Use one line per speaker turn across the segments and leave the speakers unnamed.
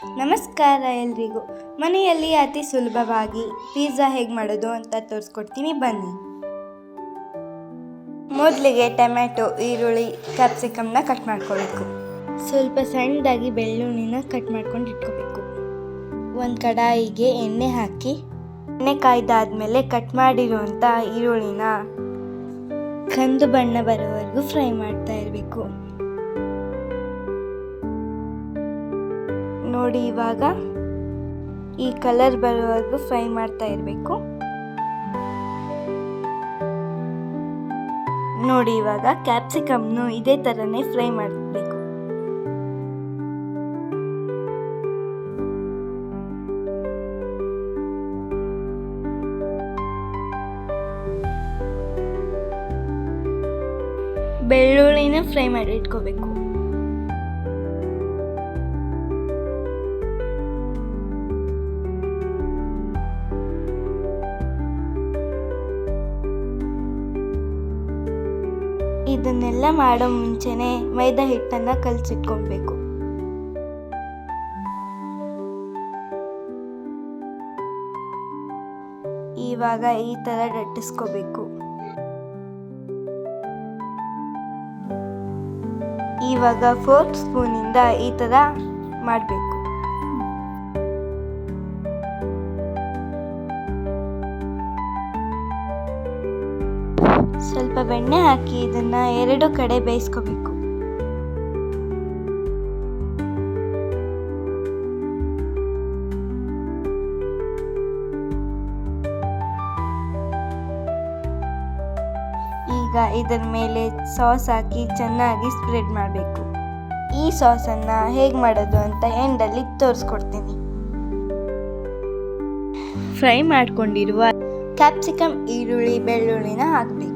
ನಮಸ್ಕಾರ ಎಲ್ರಿಗೂ. ಮನೆಯಲ್ಲಿ ಅತಿ ಸುಲಭವಾಗಿ ಪಿಜ್ಜಾ ಹೇಗೆ ಮಾಡೋದು ಅಂತ ತೋರಿಸ್ಕೊಡ್ತೀನಿ ಬನ್ನಿ. ಮೊದಲಿಗೆ ಟೊಮ್ಯಾಟೊ, ಈರುಳ್ಳಿ, ಕ್ಯಾಪ್ಸಿಕಮ್ನ ಕಟ್ ಮಾಡ್ಕೋಬೇಕು. ಸ್ವಲ್ಪ ಸಣ್ಣದಾಗಿ ಬೆಳ್ಳುಳ್ಳಿನ ಕಟ್ ಮಾಡ್ಕೊಂಡು ಇಟ್ಕೋಬೇಕು. ಒಂದು ಕಡಾಯಿಗೆ ಎಣ್ಣೆ ಹಾಕಿ ಎಣ್ಣೆ ಕಾಯ್ದಾದ್ಮೇಲೆ ಕಟ್ ಮಾಡಿರುವಂಥ ಈರುಳ್ಳಿನ ಕಂದು ಬಣ್ಣ ಬರೋವರೆಗೂ ಫ್ರೈ ಮಾಡ್ತಾ ಇರಬೇಕು. ನೋಡಿ, ಇವಾಗ ಈ ಕಲರ್ ಬರೋವರೆಗೂ ಫ್ರೈ ಮಾಡ್ತಾ ಇರಬೇಕು. ನೋಡಿ, ಇವಾಗ ಕ್ಯಾಪ್ಸಿಕಮ್ನು ಇದೇ ಥರನೇ ಫ್ರೈ ಮಾಡಬೇಕು. ಬೆಳ್ಳುಳ್ಳಿನ ಫ್ರೈ ಮಾಡಿ ಇಟ್ಕೋಬೇಕು. ಇದನ್ನೆಲ್ಲ ಮಾಡೋ ಮುಂಚೆನೆ ಮೈದಾ ಹಿಟ್ಟನ್ನು ಕಲಸಿಟ್ಕೊಳ್ಬೇಕು. ಇವಾಗ ಈ ಥರ ಲಟ್ಟಿಸ್ಕೋಬೇಕು. ಇವಾಗ 4 ಸ್ಪೂನಿಂದ ಈ ಥರ ಮಾಡಬೇಕು. ಸ್ವಲ್ಪ ಬೆಣ್ಣೆ ಹಾಕಿ ಇದನ್ನ 2 ಕಡೆ ಬೇಯಿಸ್ಕೋಬೇಕು. ಈಗ ಇದರ ಮೇಲೆ ಸಾಸ್ ಹಾಕಿ ಚೆನ್ನಾಗಿ ಸ್ಪ್ರೆಡ್ ಮಾಡಬೇಕು. ಈ ಸಾಸನ್ನು ಹೇಗೆ ಮಾಡೋದು ಅಂತ ಎಂಡಲ್ಲಿ ತೋರಿಸ್ಕೊಡ್ತೀನಿ. ಫ್ರೈ ಮಾಡ್ಕೊಂಡಿರುವ ಕ್ಯಾಪ್ಸಿಕಮ್, ಈರುಳ್ಳಿ, ಬೆಳ್ಳುಳ್ಳಿನ ಹಾಕಬೇಕು.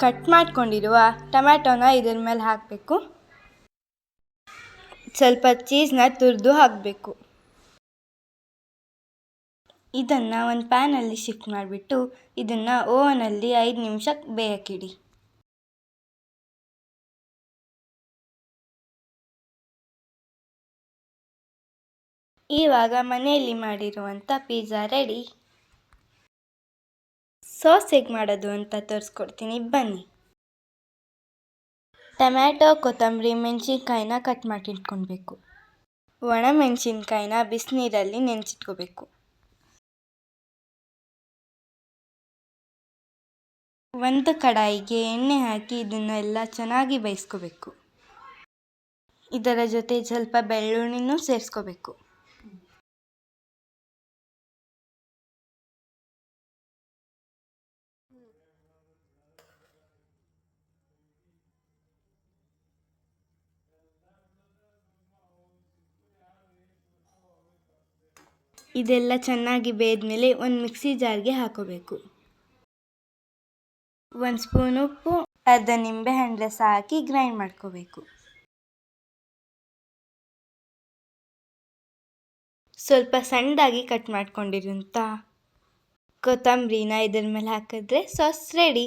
ಕಟ್ ಮಾಡ್ಕೊಂಡಿರುವ ಟೊಮ್ಯಾಟೊನ ಇದ್ರ ಮೇಲೆ ಹಾಕಬೇಕು. ಸ್ವಲ್ಪ ಚೀಸ್ನ ತುರಿದು ಹಾಕಬೇಕು. ಇದನ್ನು ಒಂದು ಪ್ಯಾನಲ್ಲಿ ಶಿಫ್ಟ್ ಮಾಡಿಬಿಟ್ಟು ಇದನ್ನು ಓವನಲ್ಲಿ 5 ನಿಮಿಷ ಬೇಯಕ್ಕಿಡಿ. ಇವಾಗ ಮನೆಯಲ್ಲಿ ಮಾಡಿರುವಂಥ ಪಿಜ್ಜಾ ರೆಡಿ. ಸಾಸ್ ಹೇಗೆ ಮಾಡೋದು ಅಂತ ತೋರಿಸ್ಕೊಡ್ತೀನಿ ಬನ್ನಿ. ಟೊಮ್ಯಾಟೊ, ಕೊತ್ತಂಬರಿ, ಮೆಣಸಿನ್ಕಾಯಿನ ಕಟ್ ಮಾಡಿ ಇಟ್ಕೊಳ್ಬೇಕು. ಒಣ ಮೆಣಸಿನ್ಕಾಯಿನ ಬಿಸಿನೀರಲ್ಲಿ ನೆನೆಸಿಟ್ಕೋಬೇಕು. ಒಂದು ಕಡಾಯಿಗೆ ಎಣ್ಣೆ ಹಾಕಿ ಇದನ್ನೆಲ್ಲ ಚೆನ್ನಾಗಿ ಬೇಯಿಸ್ಕೋಬೇಕು. ಇದರ ಜೊತೆ ಸ್ವಲ್ಪ ಬೆಳ್ಳುಳ್ಳಿನೂ ಸೇರಿಸ್ಕೋಬೇಕು. ಇದೆಲ್ಲ ಚೆನ್ನಾಗಿ ಬೇಯ್ದ್ಮೇಲೆ ಒಂದು ಮಿಕ್ಸಿ ಜಾರ್ಗೆ ಹಾಕೋಬೇಕು. 1 ಸ್ಪೂನ್ ಉಪ್ಪು, ಅರ್ಧ ನಿಂಬೆಹಣ್ಣು ರಸ ಹಾಕಿ ಗ್ರೈಂಡ್ ಮಾಡ್ಕೋಬೇಕು. ಸ್ವಲ್ಪ ಸಣ್ಣದಾಗಿ ಕಟ್ ಮಾಡ್ಕೊಂಡಿರೋಂಥ ಕೊತ್ತಂಬರಿನ ಇದ್ರ ಮೇಲೆ ಹಾಕಿದ್ರೆ ಸಾಸ್ ರೆಡಿ.